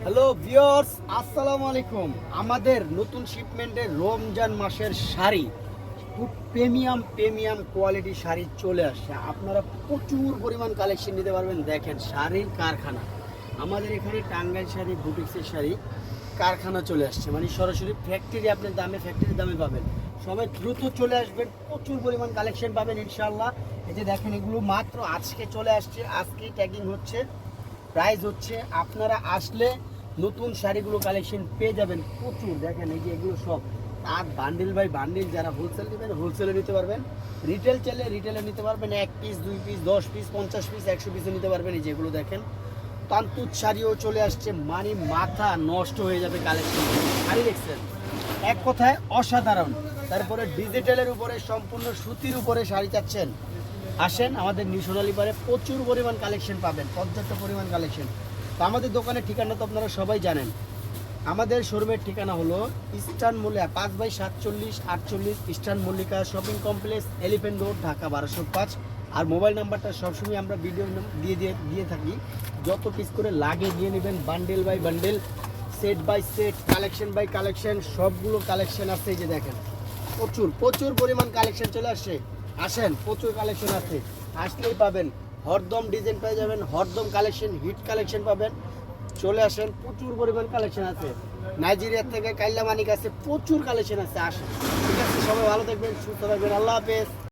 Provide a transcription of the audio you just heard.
Hello viewers, আসসালামু আলাইকুম। আমাদের নতুন শিপমেন্টের রমজান মাসের শাড়ি, খুব প্রিমিয়াম কোয়ালিটি শাড়ি চলে আসছে। আপনারা প্রচুর পরিমাণ কালেকশন নিতে পারবেন। দেখেন, শাড়ির কারখানা আমাদের এখানে, টাঙ্গাইল শাড়ি, বুটিক্সের শাড়ি কারখানা চলে আসছে, মানে সরাসরি ফ্যাক্টরি, আপনার ফ্যাক্টরির দামে পাবেন। সবাই দ্রুত চলে আসবেন, প্রচুর পরিমাণ কালেকশন পাবেন ইনশাআল্লাহ। এই যে দেখেন, এগুলো মাত্র আজকে চলে আসছে, আজকেই ট্যাগিং হচ্ছে, প্রাইস হচ্ছে। আপনারা আসলে নতুন শাড়িগুলো কালেকশন পেয়ে যাবেন প্রচুর। দেখেন, এই যে এগুলো সব আর বান্ডিল বাই বান্ডিল, যারা হোলসেল নেবেন হোলসেলে নিতে পারবেন, রিটেল চাইলে রিটেলে নিতে পারবেন। 1 পিস 2 পিস 10 পিস 50 পিস 100 পিসও নিতে পারবেন। এই যেগুলো দেখেন, তান্তুজ শাড়িও চলে আসছে, মানে মাথা নষ্ট হয়ে যাবে কালেকশন। শাড়ি দেখছেন, এক কথায় অসাধারণ। তারপরে ডিজিটালের উপরে, সম্পূর্ণ সুতির উপরে শাড়ি চাচ্ছেন, আসেন আমাদের নিউ সোনালী পারে, প্রচুর পরিমাণ কালেকশন পাবেন, পর্যাপ্ত পরিমাণ কালেকশন। তো আমাদের দোকানের ঠিকানা তো আপনারা সবাই জানেন। আমাদের শোরুমের ঠিকানা হলো eastern Mallika 5/47 eastern Mallika shopping complex, elephant road, Dhaka 1205। আর মোবাইল নাম্বারটা সবসময় আমরা ভিডিও দিয়ে থাকি। যত পিস করে লাগে নিয়ে নেবেন, bundle by bundle, set by set, collection by collection, সবগুলো কালেকশন আছে। এই যে দেখেন, প্রচুর পরিমাণ কালেকশন চলে আসছে। আসেন, প্রচুর কালেকশন আছে, আসলেই পাবেন। হরদম ডিজাইন পেয়ে যাবেন, হরদম কালেকশন, হিট কালেকশন পাবেন। চলে আসেন, প্রচুর পরিমাণ কালেকশন আছে। নাইজেরিয়া থেকে কাইল্লা মানিক আছে, প্রচুর কালেকশন আছে, আসেন। ঠিক আছে, সবাই ভালো থাকবেন, সুস্থ থাকবেন, আল্লাহ হাফেজ।